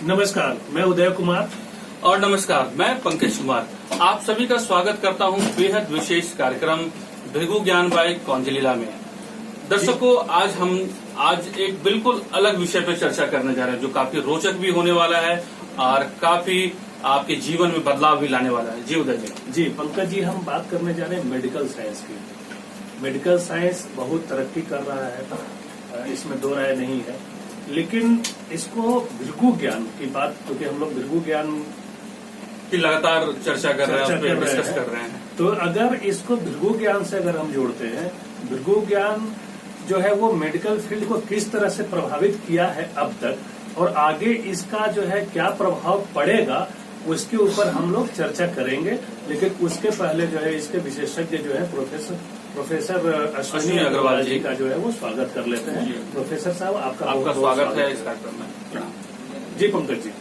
नमस्कार, मैं उदय कुमार और नमस्कार, मैं पंकज कुमार। आप सभी का स्वागत करता हूं बेहद विशेष कार्यक्रम भृगु ज्ञान बाय कौंजलीला में। दर्शकों, आज एक बिल्कुल अलग विषय पर चर्चा करने जा रहे हैं जो काफी रोचक भी होने वाला है और काफी आपके जीवन में बदलाव भी लाने वाला है। जी उदय जी। जी पंकज जी, हम बात करने जा रहे हैं मेडिकल साइंस की। मेडिकल साइंस बहुत तरक्की कर रहा है, इसमें दो राय नहीं है, लेकिन इसको भृगु ज्ञान की बात, क्योंकि हम लोग भृगु ज्ञान की लगातार चर्चा कर रहे हैं, डिस्कस कर रहे हैं, तो अगर इसको भृगु ज्ञान से अगर हम जोड़ते हैं, भृगु ज्ञान जो है वो मेडिकल फील्ड को किस तरह से प्रभावित किया है अब तक और आगे इसका जो है क्या प्रभाव पड़ेगा, उसके ऊपर हम लोग चर्चा करेंगे। लेकिन उसके पहले जो है इसके विशेषज्ञ जो है प्रोफेसर अश्विनी अग्रवाल जी का जो है वो स्वागत कर लेते हैं। प्रोफेसर साहब, आपका स्वागत है इस कार्यक्रम में। जी पंकज जी।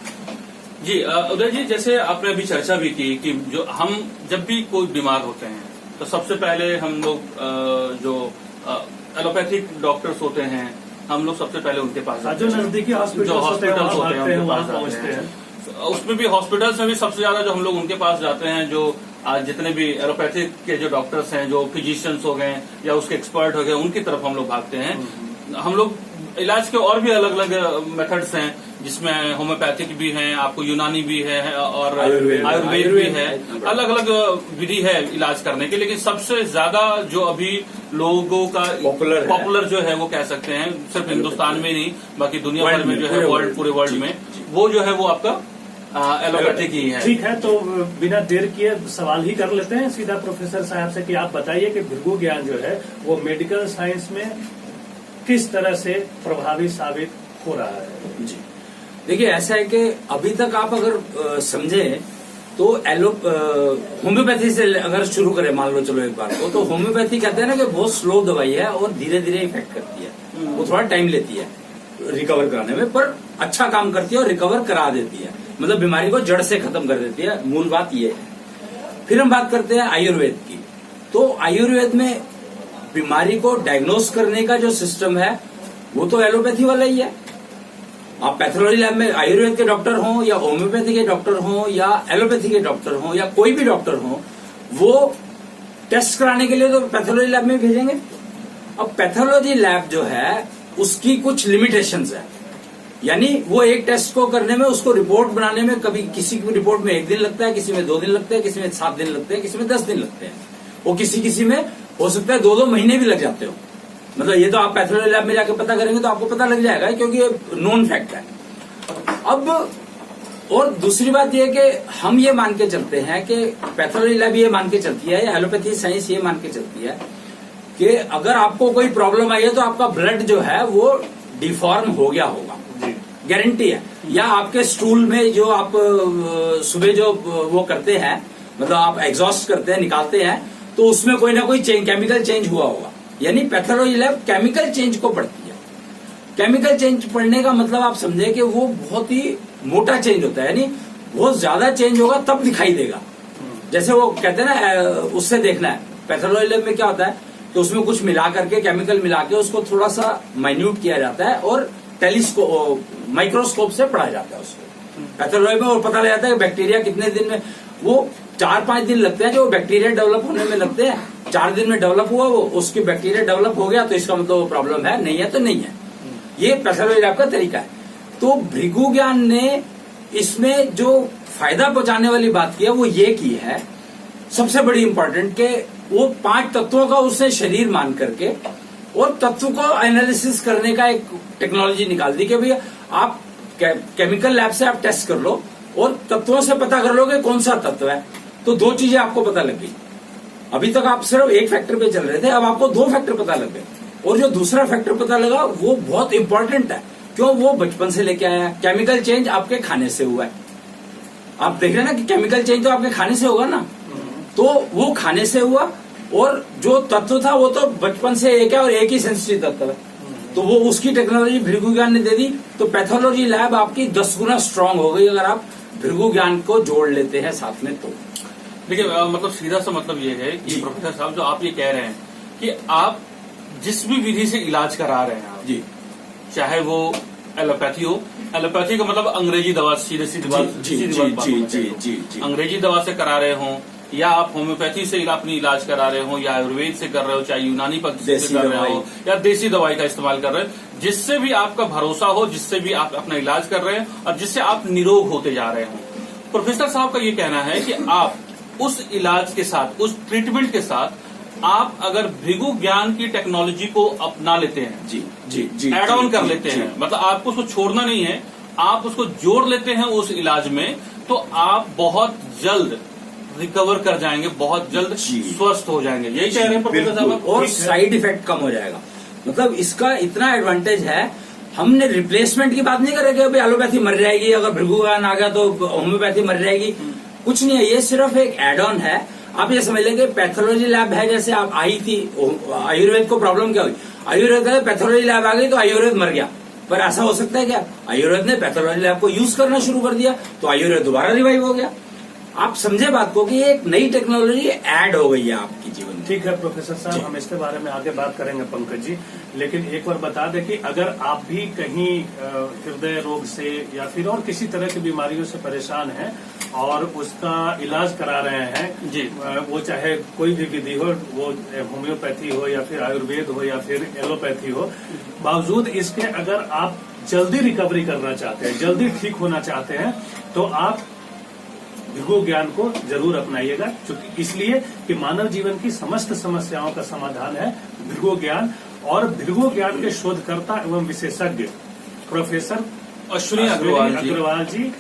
जी उदय जी, जैसे आपने अभी चर्चा भी की कि जो हम जब भी कोई बीमार होते हैं तो सबसे पहले हम लोग जो एलोपैथिक डॉक्टर्स होते हैं, हम लोग सबसे पहले उनके पास जाते हैं। जो नजदीकी हॉस्पिटल्स होते हैं वहां पहुंचते हैं। उसमें भी हॉस्पिटल्स में भी सबसे ज्यादा जो हम लोग उनके पास जाते हैं, जो आज जितने भी एलोपैथिक के जो डॉक्टर्स हैं, जो फिजिशियंस हो गए या उसके एक्सपर्ट हो गए, उनकी तरफ हम लोग भागते हैं। हम लोग इलाज के और भी अलग अलग मेथड्स हैं, जिसमें होम्योपैथिक भी हैं, आपको यूनानी भी है और आयुर्वेद भी है। अलग अलग विधि है इलाज करने की, लेकिन सबसे ज्यादा जो अभी लोगों का पॉपुलर जो है वो कह सकते हैं, सिर्फ हिंदुस्तान में नहीं बाकी दुनिया भर में जो है पूरे वर्ल्ड में वो जो है वो आपका एलोपैथिक ही है। ठीक है, तो बिना देर किए सवाल ही कर लेते हैं सीधा प्रोफेसर साहब से कि आप बताइए कि भृगु ज्ञान जो है वो मेडिकल साइंस में किस तरह से प्रभावी साबित हो रहा है। जी देखिए, ऐसा है कि अभी तक आप अगर समझे तो होम्योपैथी से अगर शुरू करें, मान लो चलो एक बार तो होम्योपैथी कहते हैं ना कि बहुत स्लो दवाई है और धीरे धीरे इफेक्ट करती है। वो थोड़ा टाइम लेती है रिकवर कराने में, पर अच्छा काम करती है और रिकवर करा देती है, मतलब बीमारी को जड़ से खत्म कर देती है। मूल बात ये है। फिर हम बात करते हैं आयुर्वेद की। तो आयुर्वेद में बीमारी को डायग्नोस करने का जो सिस्टम है वो तो एलोपैथी वाला ही है। आप पैथोलॉजी लैब में आयुर्वेद के डॉक्टर हों या होम्योपैथी के डॉक्टर हों या एलोपैथी के डॉक्टर हों या कोई भी डॉक्टर हो, वो टेस्ट कराने के लिए तो पैथोलॉजी लैब में भेजेंगे। अब पैथोलॉजी लैब जो है उसकी कुछ लिमिटेशंस है, यानी वो एक टेस्ट को करने में, उसको रिपोर्ट बनाने में, कभी किसी की रिपोर्ट में 1 दिन लगता है, किसी में 2 दिन लगते हैं, किसी में 7 दिन लगते हैं, किसी में 10 दिन लगते हैं, वो किसी में हो सकता है 2-2 महीने भी लग जाते हो। मतलब ये तो आप पैथोलॉजी लैब में जाकर पता करेंगे तो आपको पता लग जाएगा, क्योंकि ये नोन फैक्ट है। अब और दूसरी बात यह कि हम ये मान के चलते हैं कि पैथोलॉजी लैब ये मान के चलती है या एलोपैथी साइंस ये मान के चलती है कि अगर आपको कोई प्रॉब्लम आई है तो आपका ब्लड जो है वो डिफॉर्म हो गया होगा, गारंटी है। या आपके स्टूल में जो आप सुबह जो वो करते हैं, मतलब आप एग्जॉस्ट करते हैं, निकालते हैं, तो उसमें कोई ना कोई केमिकल चेंज हुआ होगा। यानी पैथोलॉजी लैब केमिकल चेंज को पढ़ती है। केमिकल चेंज पढ़ने का मतलब आप समझे कि वो बहुत ही मोटा चेंज होता है, यानी बहुत ज्यादा चेंज होगा तब दिखाई देगा। जैसे वो कहते हैं ना, उससे देखना है पैथोलॉजी लैब में क्या होता है, तो उसमें कुछ मिला करके, केमिकल मिला के उसको थोड़ा सा माइन्यूट किया जाता है और माइक्रोस्कोप से पढ़ा जाता है उसको पैथोलॉजी में, और पता लग जाता है कि बैक्टीरिया कितने दिन में, वो 4-5 दिन लगते हैं जो बैक्टीरिया डेवलप होने में लगते हैं। 4 दिन में डेवलप हुआ, वो उसकी बैक्टीरिया डेवलप हो गया तो इसका मतलब प्रॉब्लम है, नहीं है तो नहीं है। ये पैथोलॉजी लैब का तरीका है। तो भृगु ज्ञान ने इसमें जो फायदा पहुंचाने वाली बात की है वो ये की है, सबसे बड़ी इंपॉर्टेंट, के वो 5 तत्वों का उसने शरीर मान करके और तत्व को एनालिसिस करने का एक टेक्नोलॉजी निकाल दी कि भैया आप केमिकल लैब से आप टेस्ट कर लो और तत्वों से पता कर लो कि कौन सा तत्व है। तो 2 चीजें आपको पता लग गई। अभी तक आप सिर्फ एक फैक्टर पे चल रहे थे, अब आपको 2 फैक्टर पता लग गए। और जो दूसरा फैक्टर पता लगा वो बहुत इंपॉर्टेंट है। क्यों? वो बचपन से लेके आया है। केमिकल चेंज आपके खाने से हुआ है। आप देख रहे हैं ना कि केमिकल चेंज तो आपके खाने से होगा ना, तो वो खाने से हुआ। और जो तत्व था वो तो बचपन से एक है और एक ही सेंसिटिव तत्व है, तो वो उसकी टेक्नोलॉजी भृगु ज्ञान ने दे दी। तो पैथोलॉजी लैब आपकी 10 गुना स्ट्रांग हो गई अगर आप भृगु ज्ञान को जोड़ लेते हैं साथ में। तो देखिए, मतलब सीधा सा मतलब ये है कि प्रोफेसर साहब जो आप ये कह रहे हैं कि आप जिस भी विधि से इलाज करा रहे हैं आप, जी, चाहे वो एलोपैथी हो। एलोपैथी का मतलब अंग्रेजी दवा, सीधी सीधी बात अंग्रेजी दवा से करा रहे हो, या आप होम्योपैथी से अपनी इलाज करा रहे हो, या आयुर्वेद से कर रहे हो, चाहे यूनानी पद्धति से कर रहे हो, या देसी दवाई का इस्तेमाल कर रहे हो, जिससे भी आपका भरोसा हो, जिससे भी आप अपना इलाज कर रहे हैं और जिससे आप निरोग होते जा रहे हो। प्रोफेसर साहब का ये कहना है कि आप उस इलाज के साथ, उस ट्रीटमेंट के साथ आप अगर भृगु ज्ञान की टेक्नोलॉजी को अपना लेते हैं, जी एड ऑन कर लेते हैं, मतलब आपको उसको छोड़ना नहीं है, आप उसको जोड़ लेते हैं उस इलाज में, तो आप बहुत जल्द रिकवर कर जाएंगे, बहुत जल्द स्वस्थ हो जाएंगे। यही कह रहे हैं प्रोफेसर साहब। और साइड इफेक्ट कम हो जाएगा। मतलब इसका इतना एडवांटेज है, हमने रिप्लेसमेंट की बात नहीं कर रहे कि अभी एलोपैथी मर जाएगी, अगर भृगु ज्ञान आ गया तो होम्योपैथी मर जाएगी, कुछ नहीं है। ये सिर्फ एक एड ऑन है। आप ये समझ लेंगे पैथोलॉजी लैब है, जैसे आप आई थी आयुर्वेद को प्रॉब्लम क्या हुई, आयुर्वेद का पैथोलॉजी लैब आ गई तो आयुर्वेद मर गया। पर ऐसा हो सकता है क्या? आयुर्वेद ने पैथोलॉजी लैब को यूज करना शुरू कर दिया तो आयुर्वेद दोबारा रिवाइव हो गया। आप समझे बात को कि ये एक नई टेक्नोलॉजी ऐड हो गई है आपकी जीवन में। ठीक है प्रोफेसर साहब, हम इसके बारे में आगे बात करेंगे पंकज जी, लेकिन एक बार बता दें कि अगर आप भी कहीं हृदय रोग से या फिर और किसी तरह की बीमारियों से परेशान हैं और उसका इलाज करा रहे हैं जी, वो चाहे कोई भी विधि हो, वो होम्योपैथी हो या फिर आयुर्वेद हो या फिर एलोपैथी हो, बावजूद इसके अगर आप जल्दी रिकवरी करना चाहते हैं, जल्दी ठीक होना चाहते हैं, तो आप भृगु ज्ञान को जरूर अपनाइएगा, क्योंकि इसलिए कि मानव जीवन की समस्त समस्याओं का समाधान है भृगु ज्ञान। और भृगु ज्ञान के शोधकर्ता एवं विशेषज्ञ प्रोफेसर अश्विनी अग्रवाल जी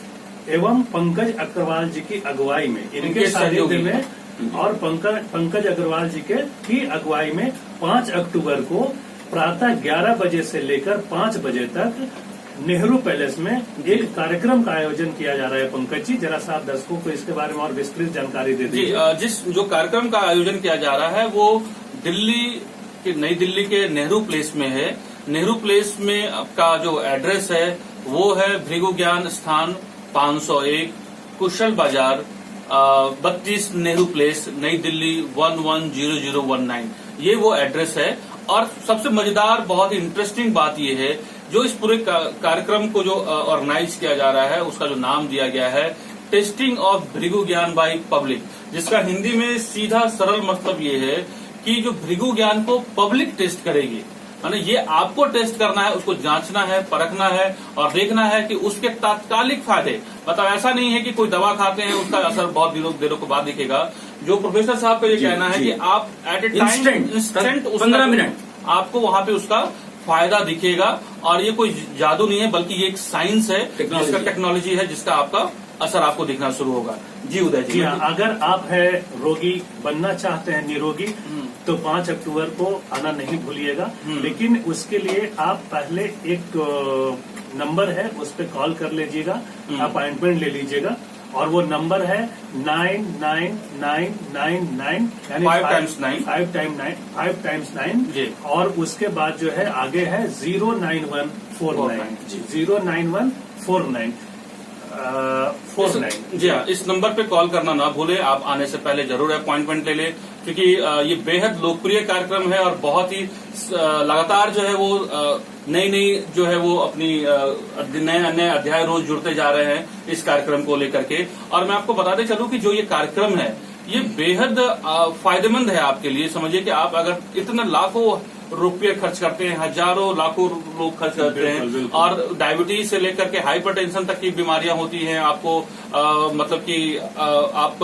एवं पंकज अग्रवाल जी की अगुवाई में, इनके सानिध्य में और पंकज अग्रवाल जी की अगुवाई में 5 अक्टूबर को प्रातः 11 बजे से लेकर 5 बजे तक नेहरू पैलेस में एक कार्यक्रम का आयोजन किया जा रहा है। पंकज जी, जरा सा आप दर्शकों को इसके बारे में और विस्तृत जानकारी दे दीजिए। जिस जो कार्यक्रम का आयोजन किया जा रहा है वो नई दिल्ली के नेहरू प्लेस में है। नेहरू प्लेस में का जो एड्रेस है वो है भृगु ज्ञान स्थान 501 कुशल बाजार 32 नेहरू प्लेस, नई दिल्ली 110019। ये वो एड्रेस है। और सबसे मजेदार, बहुत ही इंटरेस्टिंग बात ये है, जो इस पूरे कार्यक्रम को जो ऑर्गेनाइज किया जा रहा है उसका जो नाम दिया गया है टेस्टिंग ऑफ भृगु ज्ञान बाय पब्लिक, जिसका हिंदी में सीधा सरल मतलब ये है कि जो भृगु ज्ञान को पब्लिक टेस्ट करेगी, यानी ये आपको टेस्ट करना है, उसको जांचना है, परखना है और देखना है कि उसके तात्कालिक फायदे, मतलब ऐसा नहीं है कि कोई दवा खाते हैं उसका असर बहुत दिनों के बाद दिखेगा। जो प्रोफेसर साहब का ये कहना है कि आप at a time instant 15 minute आपको वहां पे उसका फायदा दिखेगा। और ये कोई जादू नहीं है, बल्कि ये एक साइंस है, जिसका टेक्नोलॉजी है, जिसका आपका असर आपको दिखना शुरू होगा। जी उदय जी, अगर आप है रोगी बनना चाहते हैं, निरोगी, तो 5 अक्टूबर को आना नहीं भूलिएगा। लेकिन उसके लिए आप पहले एक नंबर है उस पर कॉल कर लीजिएगा, अपॉइंटमेंट ले लीजिएगा, और वो नंबर है 99999 यानी 5 टाइम्स 9 और उसके बाद जो है आगे है 09149 जी हाँ, इस नंबर पे कॉल करना ना भूले। आप आने से पहले जरूर अपॉइंटमेंट ले लें, क्योंकि ये बेहद लोकप्रिय कार्यक्रम है और बहुत ही लगातार जो है वो नई जो है वो अपनी नए अध्याय रोज जुड़ते जा रहे हैं इस कार्यक्रम को लेकर के। और मैं आपको बताते चलूं कि जो ये कार्यक्रम है ये बेहद फायदेमंद है आपके लिए। समझिए कि आप अगर इतना लाखों रुपये खर्च करते हैं, हजारों लाखों लोग खर्च करते हैं, और डायबिटीज से लेकर के हाइपरटेंशन तक की बीमारियां होती हैं आपको, मतलब कि आप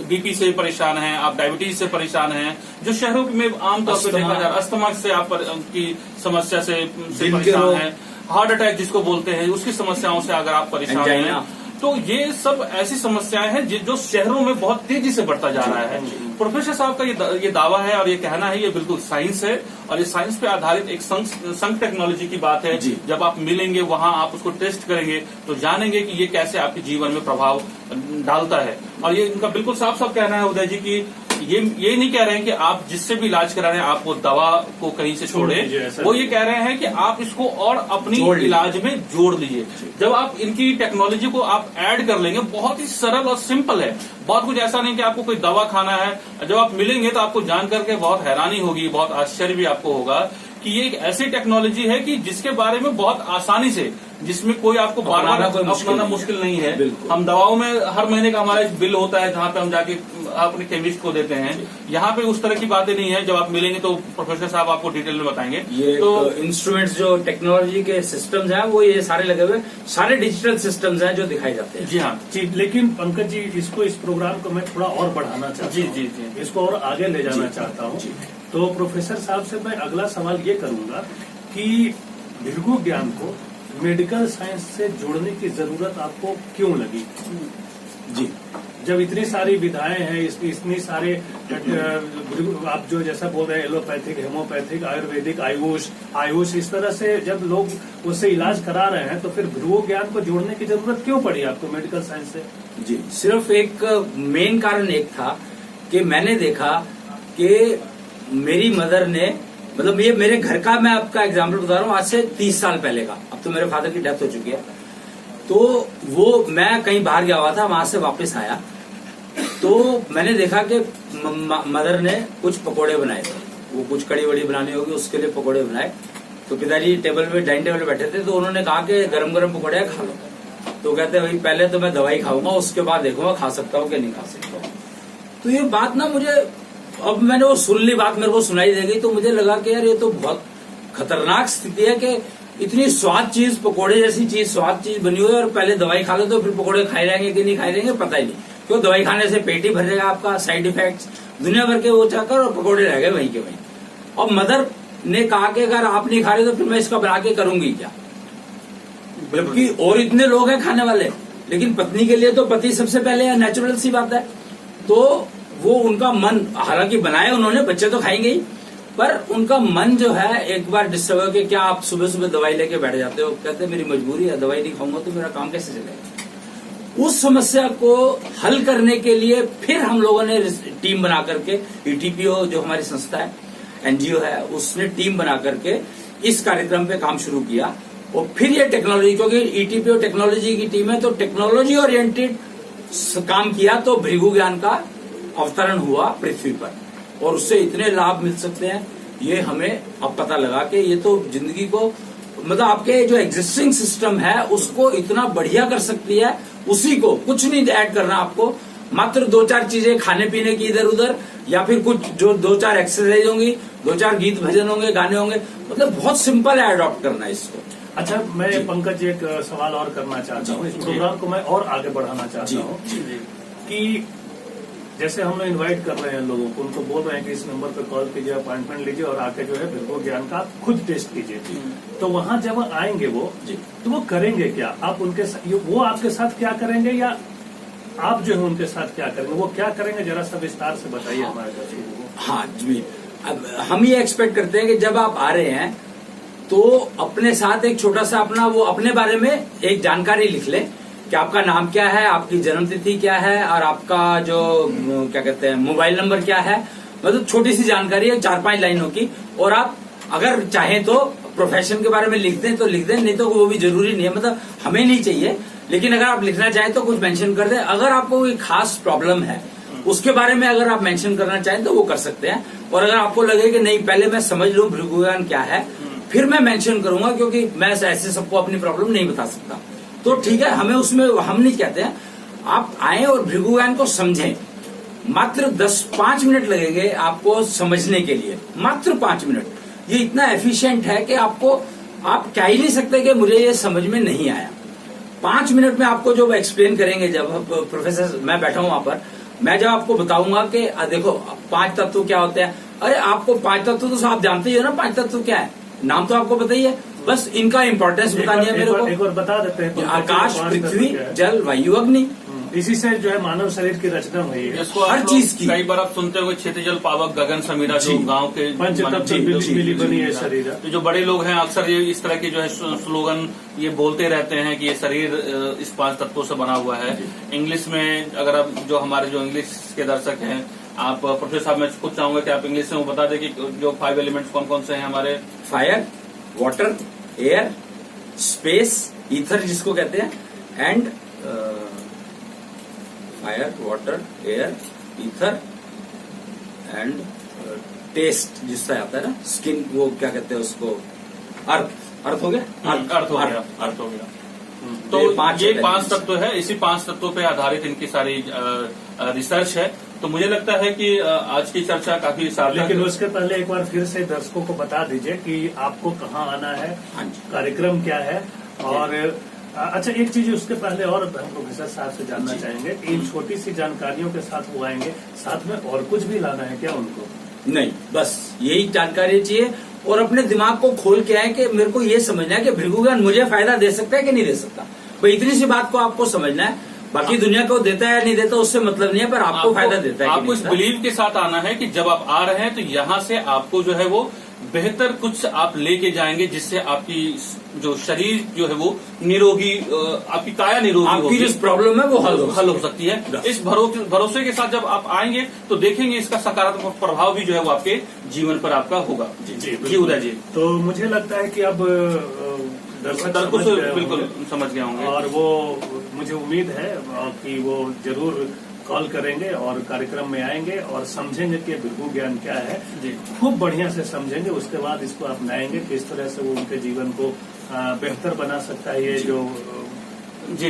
बीपी से परेशान हैं, आप डायबिटीज से परेशान हैं, जो शहरों में आमतौर पर देखा जा रहा है, अस्थमा से आप की समस्या से परेशान हैं, हार्ट अटैक जिसको बोलते हैं उसकी समस्याओं से अगर आप परेशान हैं, तो ये सब ऐसी समस्याएं हैं जो शहरों में बहुत तेजी से बढ़ता जा रहा है। प्रोफेसर साहब का ये दावा है और ये कहना है, ये बिल्कुल साइंस है और ये साइंस पे आधारित एक संक टेक्नोलॉजी की बात है। जब आप मिलेंगे वहां आप उसको टेस्ट करेंगे तो जानेंगे कि ये कैसे आपके जीवन में प्रभाव डालता है। और ये इनका बिल्कुल साफ साफ कहना है उदय जी की ये नहीं कह रहे हैं कि आप जिससे भी इलाज करा रहे हैं आप वो दवा को कहीं से छोड़े, वो ये कह रहे हैं कि आप इसको और अपनी इलाज में जोड़ लीजिए। जब आप इनकी टेक्नोलॉजी को आप ऐड कर लेंगे, बहुत ही सरल और सिंपल है, बहुत कुछ ऐसा नहीं कि आपको कोई दवा खाना है। जब आप मिलेंगे तो आपको जान करके बहुत हैरानी होगी, बहुत आश्चर्य भी आपको होगा कि ये एक ऐसी टेक्नोलॉजी है कि जिसके बारे में बहुत आसानी से, जिसमें कोई आपको बार बार अपनाना मुश्किल नहीं है। हम दवाओं में हर महीने का हमारा एक बिल होता है जहाँ पे हम जाके अपने केमिस्ट को देते हैं। यहाँ पे उस तरह की बातें नहीं है। जब आप मिलेंगे तो प्रोफेसर साहब आपको डिटेल में बताएंगे। ये तो इंस्ट्रूमेंट्स जो टेक्नोलॉजी के सिस्टम्स हैं वो ये सारे लगे हुए, सारे डिजिटल सिस्टम्स हैं जो दिखाई जाते हैं। जी हाँ जी। लेकिन पंकज जी, इस प्रोग्राम को मैं थोड़ा और बढ़ाना चाहता हूँ। जी, इसको और आगे ले जाना चाहता हूँ। तो प्रोफेसर साहब से मैं अगला सवाल ये करूंगा कि भृगु ज्ञान को मेडिकल साइंस से जोड़ने की जरूरत आपको क्यों लगी? जी, जब इतनी सारी विधाएं हैं, इतनी सारे आप जो जैसा बोल रहे हैं एलोपैथिक, हेमोपैथिक, आयुर्वेदिक, आयुष इस तरह से जब लोग उससे इलाज करा रहे हैं, तो फिर भृगु ज्ञान को जोड़ने की जरूरत क्यों पड़ी आपको मेडिकल साइंस से? जी, सिर्फ एक मेन कारण एक था कि मैंने देखा कि मेरी मदर ने, मतलब ये मेरे घर का मैं आपका एग्जाम्पल बता रहा हूँ, आज से 30 साल पहले का। अब तो मेरे फादर की डेथ हो चुकी है। तो वो मैं कहीं बाहर गया हुआ था, वहां से वापस आया तो मैंने देखा कि मदर ने कुछ पकोड़े बनाए थे। वो कुछ कड़ी वड़ी बनानी होगी, उसके लिए पकोड़े बनाए। तो पिताजी टेबल पे, डाइनिंग टेबल पे बैठे थे, तो उन्होंने कहा कि गरम गरम पकोड़े खा लो। तो कहते भाई पहले तो मैं दवाई खाऊंगा, उसके बाद देखूंगा खा सकता हूँ कि नहीं खा सकता हूँ। तो ये बात ना मुझे, अब मैंने वो सुन ली बात, मेरे को सुनाई दे गई, तो मुझे लगा कि यार ये तो बहुत खतरनाक स्थिति है कि इतनी स्वाद चीज, पकोड़े जैसी चीज, स्वाद चीज बनी हुई है और पहले दवाई खा लो तो फिर पकोड़े खाए जाएंगे कि नहीं खाए जाएंगे पता ही नहीं। क्यों, दवाई खाने से पेट ही भर जाएगा आपका, साइड इफेक्ट्स दुनिया भर के वो चाकर, और पकोड़े रह गए वहीं के वहीं। और मदर ने कहा कि अगर आप नहीं खा रहे तो फिर मैं इसका बना के करूंगी क्या, जबकि और इतने लोग हैं खाने वाले। लेकिन पत्नी के लिए तो पति सबसे पहले है, नेचुरल सी बात है। तो वो उनका मन, हालांकि बनाए उन्होंने, बच्चे तो खाएंगे ही, पर उनका मन जो है एक बार डिस्टर्ब हो कि क्या आप सुबह सुबह दवाई लेके बैठ जाते हो। कहते मेरी मजबूरी है, दवाई नहीं खाऊंगा तो मेरा काम कैसे चलेगा। उस समस्या को हल करने के लिए फिर हम लोगों ने टीम बना करके, ईटीपीओ जो हमारी संस्था है, एनजीओ है, उसने टीम बना करके इस कार्यक्रम पे काम शुरू किया। और फिर ये टेक्नोलॉजी, क्योंकि ईटीपीओ टेक्नोलॉजी की टीम है, तो टेक्नोलॉजी ओरिएंटेड काम किया, तो भृगु ज्ञान का अवतरण हुआ पृथ्वी पर। और उससे इतने लाभ मिल सकते हैं, ये हमें अब पता लगा कि ये तो जिंदगी को, मतलब आपके जो एग्जिस्टिंग सिस्टम है उसको इतना बढ़िया कर सकती है। उसी को कुछ नहीं ऐड करना आपको, मात्र 2-4 चीजें खाने पीने की इधर उधर, या फिर कुछ जो 2-4 एक्सरसाइज होंगी, 2-4 गीत भजन होंगे, गाने होंगे, मतलब बहुत सिंपल है अडॉप्ट करना इसको। अच्छा, मैं पंकज जी एक सवाल और करना चाहता हूँ। इस प्रोग्राम को मैं और आगे बढ़ाना चाहता हूँ कि जैसे हम लोग इनवाइट कर रहे हैं लोगों को, उनको बोल रहे हैं कि इस नंबर पे कॉल कीजिए, अपॉइंटमेंट लीजिए और आके जो है भृगु ज्ञान का खुद टेस्ट कीजिए। तो वहां जब आएंगे वो, तो वो करेंगे क्या? आप उनके वो आपके साथ क्या करेंगे, या आप जो है उनके साथ क्या करेंगे? वो क्या करेंगे, जरा सा विस्तार से बताइए हमारे दर्शकों को। हाँ जी, अब हम ये एक्सपेक्ट करते हैं कि जब आप आ रहे हैं तो अपने साथ एक छोटा सा अपना, वो अपने बारे में एक जानकारी लिख लें कि आपका नाम क्या है, आपकी जन्म तिथि क्या है, और आपका जो क्या कहते हैं मोबाइल नंबर क्या है। मतलब छोटी सी जानकारी है, 4-5 लाइनों की। और आप अगर चाहें तो प्रोफेशन के बारे में लिख दें तो लिख दें, नहीं तो वो भी जरूरी नहीं है, मतलब हमें नहीं चाहिए। लेकिन अगर आप लिखना चाहें तो कुछ मेंशन कर दें। अगर आपको कोई खास प्रॉब्लम है उसके बारे में अगर आप मेंशन करना चाहें तो वो कर सकते हैं। और अगर आपको लगे कि नहीं, पहले मैं समझ लूं भृगु ज्ञान क्या है, फिर मैं मेंशन करूंगा, क्योंकि मैं ऐसे सबको अपनी प्रॉब्लम नहीं बता सकता, तो ठीक है, हमें उसमें, हम नहीं कहते हैं। आप आए और भृगु ज्ञान को समझें। मात्र 10-5 मिनट लगेंगे आपको समझने के लिए, मात्र 5 मिनट। ये इतना एफिशिएंट है कि आपको, आप कह ही नहीं सकते कि मुझे ये समझ में नहीं आया। 5 मिनट में आपको जो एक्सप्लेन करेंगे, जब प्रोफेसर मैं बैठा हूं वहां पर, मैं जब आपको बताऊंगा कि देखो 5 तत्व क्या होते हैं। अरे आपको 5 तत्व तो आप जानते ही हो ना, 5 तत्व क्या है, नाम तो आपको पता ही है, बस इनका इंपॉर्टेंस बतानी है मेरे को। एक बार बता देते हैं। आकाश, पृथ्वी, जल, वायु, अग्नि, इसी से जो है मानव शरीर की रचना हुई है। इसको हर चीज की। कई बार आप सुनते होंगे क्षितिजल पावक गगन समीरा, जो गांव के पंचतत्व मिली बनी है शरीर। तो जो बड़े लोग हैं अक्सर ये इस तरह के जो है स्लोगन ये बोलते रहते हैं कि ये शरीर इस 5 तत्वों से बना हुआ है। इंग्लिश में अगर आप, जो हमारे जो इंग्लिश के दर्शक हैं, आप प्रोफेसर साहब, मैं खुद चाहूंगा कि आप इंग्लिश में वो बता दें कि जो 5 एलिमेंट्स कौन कौन से हैं हमारे। Fire, water, air, space, ether जिसको कहते हैं, and fire, water, air, ether and taste जिससे आता है ना, स्किन, वो क्या कहते हैं उसको, अर्थ हो गया, अर्थ हो गया। तो ये ये 5 पांच तत्व है, इसी 5 तत्वों पे आधारित इनकी सारी रिसर्च है। तो मुझे लगता है कि आज की चर्चा काफी सार्थक है। लेकिन उसके पहले एक बार फिर से दर्शकों को बता दीजिए कि आपको कहाँ आना है, हाँ जी। कार्यक्रम क्या है। और अच्छा, एक चीज उसके पहले और हम प्रोफेसर साहब से जानना चाहेंगे कि इन छोटी सी जानकारियों के साथ वो आएंगे, साथ में और कुछ भी लाना है क्या उनको? नहीं, बस यही जानकारी चाहिए और अपने दिमाग को खोल के आए कि मेरे को ये समझना है कि भृगु ज्ञान मुझे फायदा दे सकता है कि नहीं दे सकता। भाई इतनी सी बात को आपको समझना है, बाकी दुनिया को देता है या नहीं देता उससे मतलब नहीं है, पर आपको फायदा देता है। आपको इस बिलीव के साथ आना है कि जब आप आ रहे हैं तो यहाँ से आपको जो है वो बेहतर कुछ आप लेके जाएंगे, जिससे आपकी जो शरीर जो है वो निरोगी, आपकी काया निरोगी आपकी होगी, जो प्रॉब्लम है वो हल हो सकती है। इस भरोसे के साथ जब आप आएंगे तो देखेंगे इसका सकारात्मक प्रभाव भी जो है वो आपके जीवन पर आपका होगा। जी उदय जी। तो मुझे लगता है कि अब दर्शक समझ गए बिल्कुल होंगे समझ गए होंगे, और वो मुझे उम्मीद है कि वो जरूर कॉल करेंगे और कार्यक्रम में आएंगे और समझेंगे कि भृगु ज्ञान क्या है। जी। खूब बढ़िया से समझेंगे, उसके बाद इसको अपनाएंगे, किस तरह से वो उनके जीवन को बेहतर बना सकता है। ये जो जी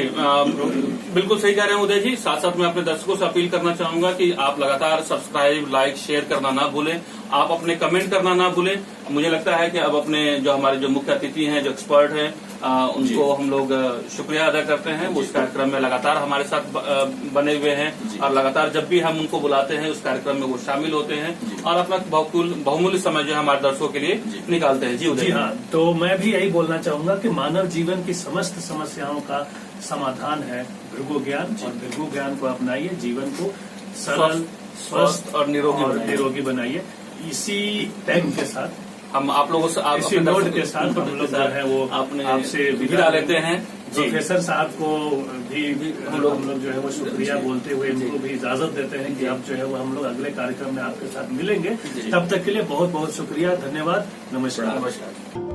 बिल्कुल सही कह रहे हैं उदय जी। साथ साथ मैं अपने दर्शकों से अपील करना चाहूंगा कि आप लगातार सब्सक्राइब, लाइक, शेयर करना ना भूलें, आप अपने कमेंट करना ना भूलें। मुझे लगता है कि अब अपने जो हमारे जो मुख्य अतिथि हैं, जो एक्सपर्ट हैं, उनको हम लोग शुक्रिया अदा करते हैं। उस कार्यक्रम में लगातार हमारे साथ बने हुए हैं और लगातार जब भी हम उनको बुलाते हैं उस कार्यक्रम में वो शामिल होते हैं और अपना बहुमूल्य समय जो है हमारे दर्शकों के लिए निकालते हैं। जी उदय। जी हाँ, तो मैं भी यही बोलना चाहूंगा कि मानव जीवन की समस्त समस्याओं का समाधान है भृगु ज्ञान, और भृगु ज्ञान को अपनाइए, जीवन को सरल, स्वस्थ और निरोगी बनाइए। इसी टैग के साथ हम आप लोगों से इसी नोट के साथ हम लोग जो है वो आपसे विदा लेते हैं। प्रोफेसर साहब को भी हम लोग जो है वो शुक्रिया बोलते हुए इनको भी इजाजत देते हैं कि अब जो है वो हम लोग अगले कार्यक्रम में आपके साथ मिलेंगे। तब तक के लिए बहुत बहुत शुक्रिया, धन्यवाद, नमस्कार।